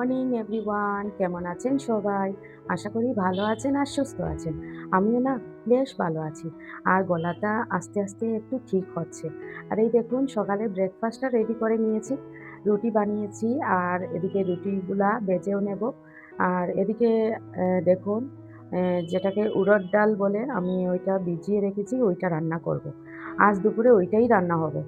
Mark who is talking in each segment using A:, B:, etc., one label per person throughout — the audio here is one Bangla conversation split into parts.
A: মর্নিং এভরিওয়ান, কেমন আছেন সবাই? আশা করি ভালো আছেন আর সুস্থ আছেন। আমিও না বেশ ভালো আছি। আর গলাটা আস্তে আস্তে একটু ঠিক হচ্ছে। আর এই দেখুন সকালে ব্রেকফাস্টটা রেডি করে নিয়েছি। রুটি বানিয়েছি আর এদিকে রুটিগুলা ভেজেও নেব। আর এদিকে দেখুন যেটাকে উড়দ ডাল বলে আমি ওইটা ভিজিয়ে রেখেছি, ওইটা রান্না করব। আজ দুপুরে ওইটাই রান্না হবে।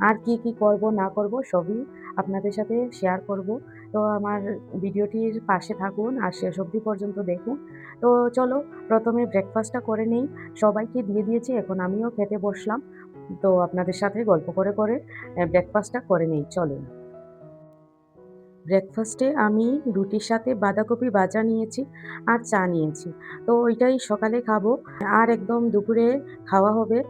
A: আর কি করব না করব সবই আপনাদের সাথে শেয়ার করব। তো আমার ভিডিওটির পাশে থাকুন আর শেষ অবধি পর্যন্ত দেখুন। তো চলো প্রথমে ব্রেকফাস্টটা করে নেই। সবাইকে দিয়ে দিয়েছি, এখন আমিও খেতে বসলাম। তো আপনাদের সাথে গল্প করে ব্রেকফাস্টটা করে নেই চলুন। ব্রেকফাস্টে আমি রুটির সাথে বাঁধাকপি ভাজা নিয়েছি আর চা নিয়েছি। তো ওইটাই সকালে খাবো। আর একদম দুপুরে খাওয়া হবে।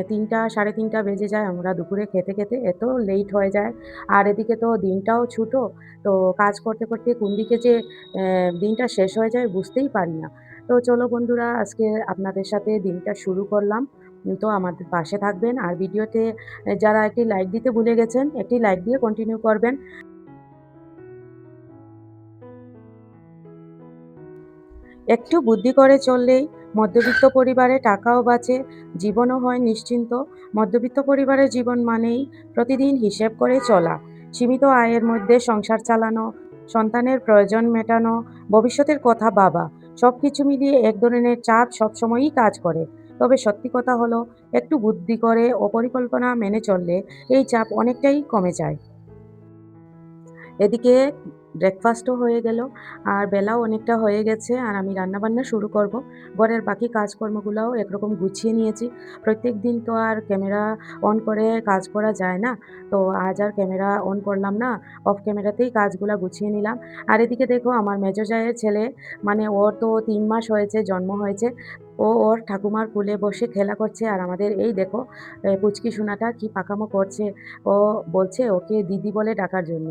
A: ৩টা ৩:৩০ বেজে যায় আমরা দুপুরে খেতে এত লেট হয়ে যায়। আর এদিকে তো দিনটাও ছোটো। তো কাজ করতে কোন দিকে যে দিনটা শেষ হয়ে যায় বুঝতেই পারি না। তো চলো বন্ধুরা, আজকে আপনাদের সাথে দিনটা শুরু করলাম। তো আমাদের পাশে থাকবেন আর ভিডিওতে যারা একটি লাইক দিতে ভুলে গেছেন, একটি লাইক দিয়ে কন্টিনিউ করবেন। একটু বুদ্ধি করে চললেই মধ্যবিত্ত পরিবারে টাকাও বাঁচে, জীবনও হয় নিশ্চিন্ত। মধ্যবিত্ত পরিবারের জীবন মানেই প্রতিদিন হিসেব করে চলা, সীমিত আয়ের মধ্যে সংসার চালানো, সন্তানের প্রয়োজন মেটানো, ভবিষ্যতের কথা ভাবা। সবকিছু মিলিয়ে এক ধরনের চাপ সবসময়ই কাজ করে। তবে সত্যি কথা হলো, একটু বুদ্ধি করে ও পরিকল্পনা মেনে চললে এই চাপ অনেকটাই কমে যায়। এদিকে ব্রেকফাস্টও হয়ে গেল আর বেলাও অনেকটা হয়ে গেছে আর আমি রান্নাবান্না শুরু করব। ঘরের বাকি কাজকর্মগুলাও একরকম গুছিয়ে নিয়েছি। প্রত্যেকদিন তো আর ক্যামেরা অন করে কাজ করা যায় না। তো আজ আর ক্যামেরা অন করলাম না। অফ ক্যামেরাতেই কাজগুলা গুছিয়ে নিলাম। আর এদিকে দেখো আমার মেজো জায়ের ছেলে, মানে ওর তো ৩ মাস হয়েছে, জন্ম হয়েছে। ও ওর ঠাকুমার কোলে বসে খেলা করছে আর আমাদের এই দেখো পুচকি সোনাটা কি পাকামো করছে। ও বলছে ওকে দিদি বলে ডাকার জন্য।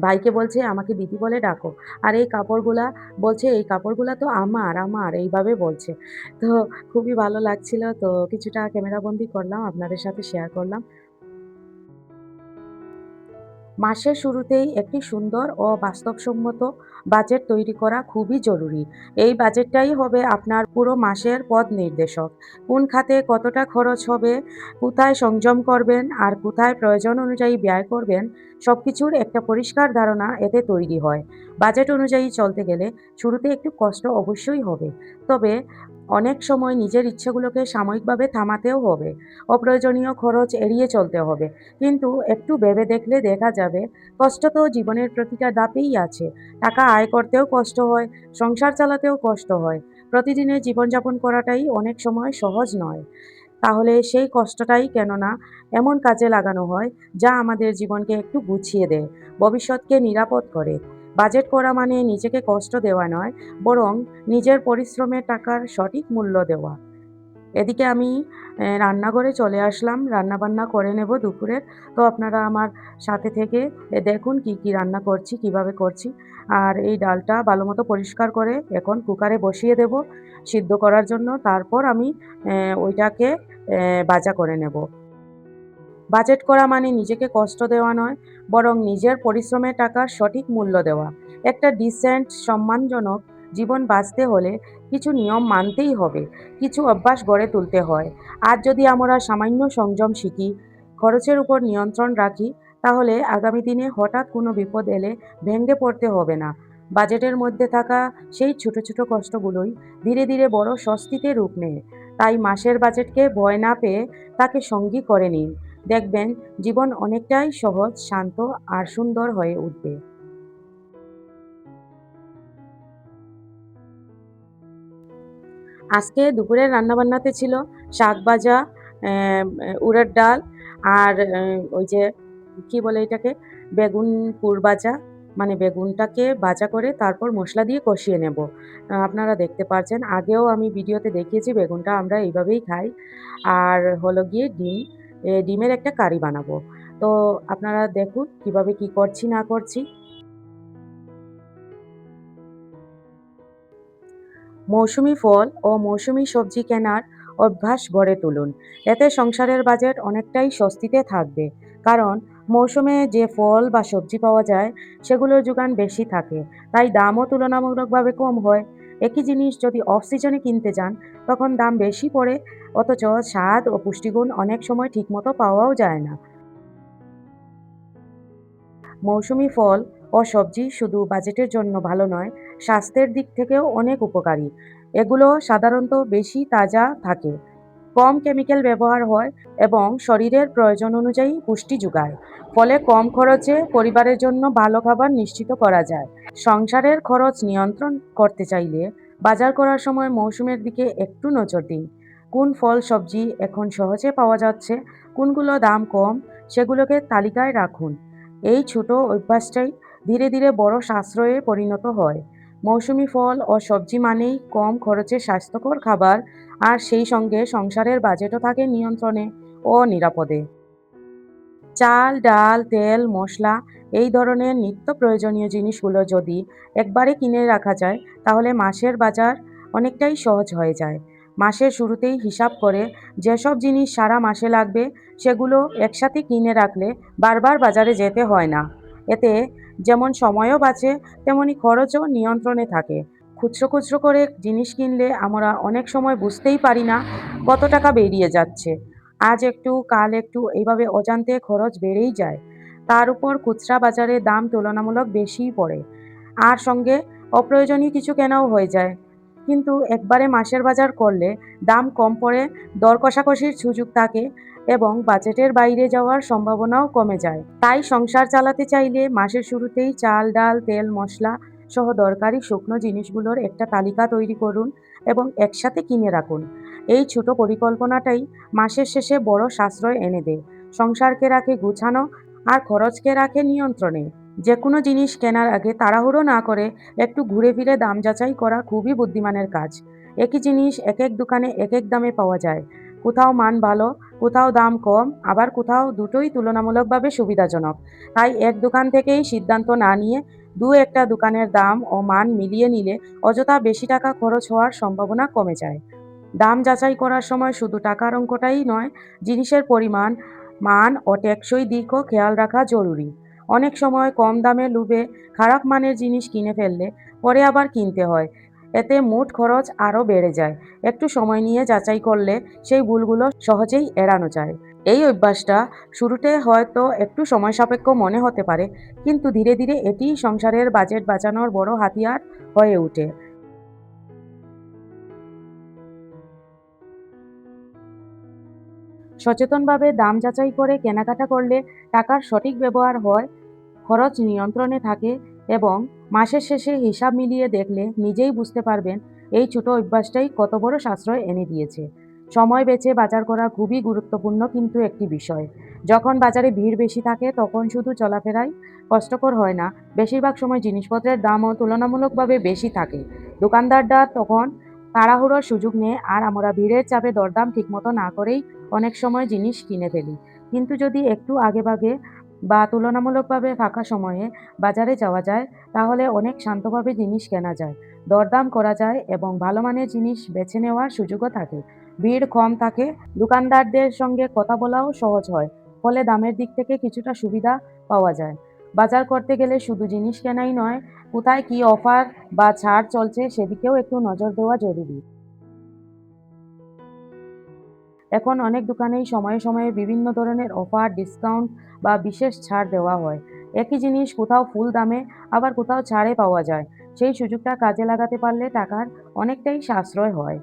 A: ভাইকে বলছে আমাকে দিদি বলে ডাকো। আর এই কাপড়গুলা বলছে এই কাপড়গুলা তো আমার এইভাবে বলছে। তো খুবই ভালো লাগছিল। তো কিছুটা ক্যামেরাবন্দি করলাম, আপনাদের সাথে শেয়ার করলাম। মাসের শুরুতেই একটি সুন্দর ও বাস্তবসম্মত বাজেট তৈরি করা খুবই জরুরি। এই বাজেটটাই হবে আপনার পুরো মাসের পথ নির্দেশক। কোন খাতে কতটা খরচ হবে, কোথায় সংযম করবেন আর কোথায় প্রয়োজন অনুযায়ী ব্যয় করবেন, সবকিছুর একটা পরিষ্কার ধারণা এতে তৈরি হয়। বাজেট অনুযায়ী চলতে গেলে শুরুতে একটু কষ্ট অবশ্যই হবে। তবে অনেক সময় নিজের ইচ্ছেগুলোকে সাময়িকভাবে থামাতেও হবে। অপ্রয়োজনীয় খরচ এড়িয়ে চলতে হবে। কিন্তু একটু ভেবে দেখলে দেখা যাবে কষ্ট তো জীবনের প্রতিটা ধাপেই আছে। টাকা আয় করতেও কষ্ট হয়, সংসার চালাতেও কষ্ট হয়। প্রতিদিনের জীবনযাপন করাটাই অনেক সময় সহজ নয়। তাহলে সেই কষ্টটাই কেন না এমন কাজে লাগানো হয় যা আমাদের জীবনকে একটু গুছিয়ে দেয়, ভবিষ্যৎকে নিরাপদ করে। বাজেট করা মানে নিজেকে কষ্ট দেওয়া নয়, বরং নিজের পরিশ্রমের টাকার সঠিক মূল্য দেওয়া। এদিকে আমি রান্নাঘরে চলে আসলাম। রান্নাবান্না করে নেব দুপুরের। তো আপনারা আমার সাথে থেকে দেখুন কি রান্না করছি, কিভাবে করছি। আর এই ডালটা ভালোমতো পরিষ্কার করে এখন কুকারে বসিয়ে দেব সিদ্ধ করার জন্য। তারপর আমি ওইটাকে ভাজা করে নেব। বাজেট করা মানে নিজেকে কষ্ট দেওয়া নয়, বরং নিজের পরিশ্রমের টাকার সঠিক মূল্য দেওয়া। একটা ডিসেন্ট, সম্মানজনক জীবন বাঁচতে হলে কিছু নিয়ম মানতেই হবে, কিছু অভ্যাস গড়ে তুলতে হয়। আর যদি আমরা সামান্য সংযম শিখি, খরচের উপর নিয়ন্ত্রণ রাখি, তাহলে আগামী দিনে হঠাৎ কোনো বিপদ এলে ভেঙে পড়তে হবে না। বাজেটের মধ্যে থাকা সেই ছোট কষ্টগুলোই ধীরে বড় স্বস্তিতে রূপ নেয়। তাই মাসের বাজেটকে ভয় না পেয়ে তাকে সঙ্গী করে নিন। দেখবেন জীবন অনেকটাই সহজ, শান্ত আর সুন্দর হয়ে উঠবে। আজকে দুপুরের রান্নাবান্নাতে ছিল শাক ভাজা, উড়দ ডাল আর ওই যে কি বলে এটাকে? বেগুন পুর ভাজা। মানে বেগুনটাকে ভাজা করে তারপর মসলা দিয়ে কষিয়ে নেব। আপনারা দেখতে পারছেন, আগেও আমি ভিডিওতে দেখিয়েছি বেগুনটা আমরা এইভাবেই খাই। আর হলো গিয়ে ডিম, ডিমের একটা কারি বানাবো। তো আপনারা দেখুন কিভাবে কি করছি না করছি। মৌসুমী ফল ও মৌসুমী সবজি কেনার অভ্যাস গড়ে তুলুন। এতে সংসারের বাজেট অনেকটাই স্বস্তিতে থাকবে। কারণ মৌসুমে যে ফল বা সবজি পাওয়া যায় সেগুলোর যোগান বেশি থাকে, তাই দামও তুলনামূলকভাবে কম হয়। একই জিনিস যদি অফ সিজনে কিনতে যান তখন দাম বেশি পড়ে, অথচ স্বাদ ও পুষ্টিগুণ অনেক সময় ঠিকমতো পাওয়াও যায় না। মৌসুমী ফল ও সবজি শুধু বাজেটের জন্য ভালো নয়, স্বাস্থ্যের দিক থেকেও অনেক উপকারী। এগুলো সাধারণত বেশি তাজা থাকে, কম কেমিক্যাল ব্যবহার হয় এবং শরীরের প্রয়োজন অনুযায়ী পুষ্টি যোগায়। ফলে কম খরচে পরিবারের জন্য ভালো খাবার নিশ্চিত করা যায়। সংসারের খরচ নিয়ন্ত্রণ করতে চাইলে বাজার করার সময় মৌসুমের দিকে একটু নজর দিন। কোন ফল সবজি এখন সহজে পাওয়া যাচ্ছে, কোনগুলো দাম কম, সেগুলোকে তালিকায় রাখুন। এই ছোট অভ্যাসটাই ধীরে ধীরে বড় সাশ্রয়ে পরিণত হয়। মৌসুমী ফল ও সবজি মানেই কম খরচে স্বাস্থ্যকর খাবার, আর সেই সঙ্গে সংসারের বাজেটও থাকে নিয়ন্ত্রণে ও নিরাপদে। চাল, ডাল, তেল, মসলা এই ধরনের নিত্য প্রয়োজনীয় জিনিসগুলো যদি একবারে কিনে রাখা যায় তাহলে মাসের বাজার অনেকটাই সহজ হয়ে যায়। মাসের শুরুতেই হিসাব করে যেসব জিনিস সারা মাসে লাগবে সেগুলো একসাথে কিনে রাখলে বারবার বাজারে যেতে হয় না। এতে যেমন সময়ও বাঁচে, তেমনি খরচও নিয়ন্ত্রণে থাকে। খুচরো খুচরো করে জিনিস কিনলে আমরা অনেক সময় বুঝতেই পারি না কত টাকা বেরিয়ে যাচ্ছে। আজ একটু কাল একটু এইভাবে অজান্তে খরচ বেড়েই যায়। তার উপর খুচরা বাজারে দাম তুলনামূলক বেশিই পড়ে, আর সঙ্গে অপ্রয়োজনীয় কিছু কেনাও হয়ে যায়। কিন্তু একবারে মাসের বাজার করলে দাম কম পড়ে, দর কষাকষির সুযোগ থাকে এবং বাজেটের বাইরে যাওয়ার সম্ভাবনাও কমে যায়। তাই সংসার চালাতে চাইলে মাসের শুরুতেই চাল, ডাল, তেল, মশলা সহ দরকারি শুকনো জিনিসগুলোর একটা তালিকা তৈরি করুন এবং একসাথে কিনে রাখুন। এই ছোট পরিকল্পনাটাই মাসের শেষে বড় সাশ্রয় এনে দেয়, সংসারকে রাখে গুছানো আর খরচকে রাখে নিয়ন্ত্রণে। যেকোনো জিনিস কেনার আগে তাড়াহুড়ো না করে একটু ঘুরে ফিরে দাম যাচাই করা খুবই বুদ্ধিমানের কাজ। একই জিনিস এক এক দোকানে এক এক দামে পাওয়া যায়, কোথাও মান ভালো, কোথাও দাম কম, আবার কোথাও দুটোই তুলনামূলকভাবে সুবিধাজনক। তাই এক দোকান থেকেই সিদ্ধান্ত না নিয়ে দু একটা দোকানের দাম ও মান মিলিয়ে নিলে অযথা বেশি টাকা খরচ হওয়ার সম্ভাবনা কমে যায়। দাম যাচাই করার সময় শুধু টাকার অঙ্কটাই নয়, জিনিসের পরিমাণ, মান ও টেকসই দিকও খেয়াল রাখা জরুরি। অনেক সময় কম দামে লোভে খারাপ মানের জিনিস কিনে ফেললে পরে আবার কিনতে হয়। এতে মোট খরচ আরও বেড়ে যায়। একটু সময় নিয়ে যাচাই করলে সেই ভুলগুলো সহজেই এড়ানো যায়। এই অভ্যাসটা শুরুতে হয়তো একটু সময় সাপেক্ষ মনে হতে পারে, কিন্তু ধীরে ধীরে এটি সংসারের বাজেট বাঁচানোর বড় হাতিয়ার হয়ে ওঠে। সচেতনভাবে দাম যাচাই করে কেনাকাটা করলে টাকার সঠিক ব্যবহার হয়, খরচ নিয়ন্ত্রণে থাকে এবং মাসের শেষে হিসাব মিলিয়ে দেখলে নিজেই বুঝতে পারবেন এই ছোট অভ্যাসটাই কত বড় সাশ্রয় এনে দিয়েছে। সময় বেছে বাজার করা খুবই গুরুত্বপূর্ণ কিন্তু একটি বিষয়। যখন বাজারে ভিড় বেশি থাকে তখন শুধু চলাফেরাই কষ্টকর হয় না, বেশিরভাগ সময় জিনিসপত্রের দামও তুলনামূলকভাবে বেশি থাকে। দোকানদাররা তখন তাড়াহুড়োর সুযোগ নেয় আর আমরা ভিড়ের চাপে দরদাম ঠিকমতো না করেই অনেক সময় জিনিস কিনে ফেলি। কিন্তু যদি একটু আগেভাগে বা তুলনামূলকভাবে ফাঁকা সময়ে বাজারে যাওয়া যায় তাহলে অনেক শান্তভাবে জিনিস কেনা যায়, দরদাম করা যায় এবং ভালো মানের জিনিস বেছে নেওয়ার সুযোগও থাকে। ভিড় কম থাকে, দোকানদারদের সঙ্গে কথা বলাও সহজ হয়, ফলে দামের দিক থেকে কিছুটা সুবিধা পাওয়া যায়। বাজার করতে গেলে শুধু জিনিস কেনাই নয়, কোথায় কি অফার বা ছাড় চলছে সেদিকেও একটু নজর দেওয়া জরুরি। এখন অনেক দোকানেই সময়ে সময়ে বিভিন্ন ধরনের অফার, ডিসকাউন্ট বা বিশেষ ছাড় দেওয়া হয়। একই জিনিস কোথাও ফুল দামে আবার কোথাও ছাড়ে পাওয়া যায়। সেই সুযোগটা কাজে লাগাতে পারলে টাকার অনেকটাই সাশ্রয় হয়।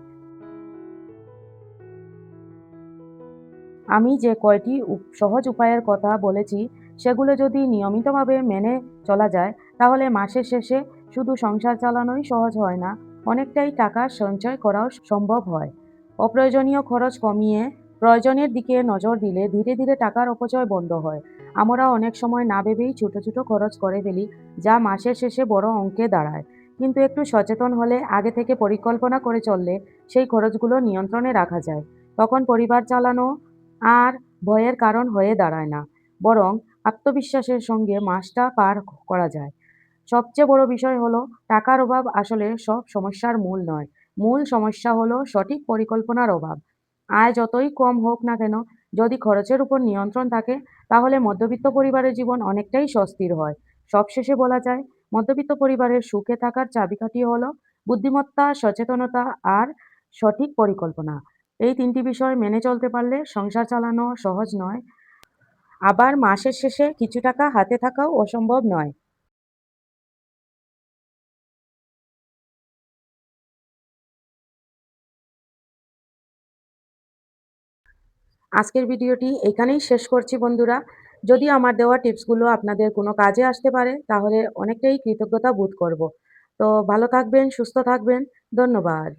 A: আমি যে কয়টি সহজ উপায়ের কথা বলেছি সেগুলো যদি নিয়মিতভাবে মেনে চলা যায় তাহলে মাসের শেষে শুধু সংসার চালানোই সহজ হয় না, অনেকটাই টাকা সঞ্চয় করাও সম্ভব হয়। অপ্রয়োজনীয় খরচ কমিয়ে প্রয়োজনের দিকে নজর দিলে ধীরে ধীরে টাকার অপচয় বন্ধ হয়। আমরা অনেক সময় না ভেবেই ছোট ছোট খরচ করে ফেলি, যা মাসের শেষে বড় অঙ্কে দাঁড়ায়। কিন্তু একটু সচেতন হলে, আগে থেকে পরিকল্পনা করে চললে সেই খরচগুলো নিয়ন্ত্রণে রাখা যায়। তখন পরিবার চালানো আর ভয়ের কারণ হয়ে দাঁড়ায় না, বরং আত্মবিশ্বাসের সঙ্গে মাসটা পার করা যায়। সবচেয়ে বড় বিষয় হলো টাকার অভাব আসলে সব সমস্যার মূল নয়। মূল সমস্যা হলো সঠিক পরিকল্পনার অভাব। আয় যতই কম হোক না কেন, যদি খরচের উপর নিয়ন্ত্রণ থাকে তাহলে মধ্যবিত্ত পরিবারের জীবন অনেকটাই স্বস্তির হয়। সবশেষে বলা যায়, মধ্যবিত্ত পরিবারের সুখে থাকার চাবিকাঠি হলো বুদ্ধিমত্তা, সচেতনতা আর সঠিক পরিকল্পনা। এই ৩টি বিষয় মেনে চলতে পারলে সংসার চালানো সহজ নয়, আবার মাসের শেষে কিছু টাকা হাতে থাকাও অসম্ভব নয়। আজকের ভিডিওটি এখানেই শেষ করছি বন্ধুরা। যদি আমার দেওয়া টিপসগুলো আপনাদের কোনো কাজে আসতে পারে তাহলে অনেকটাই কৃতজ্ঞতা বোধ করব। তো ভালো থাকবেন, সুস্থ থাকবেন। ধন্যবাদ।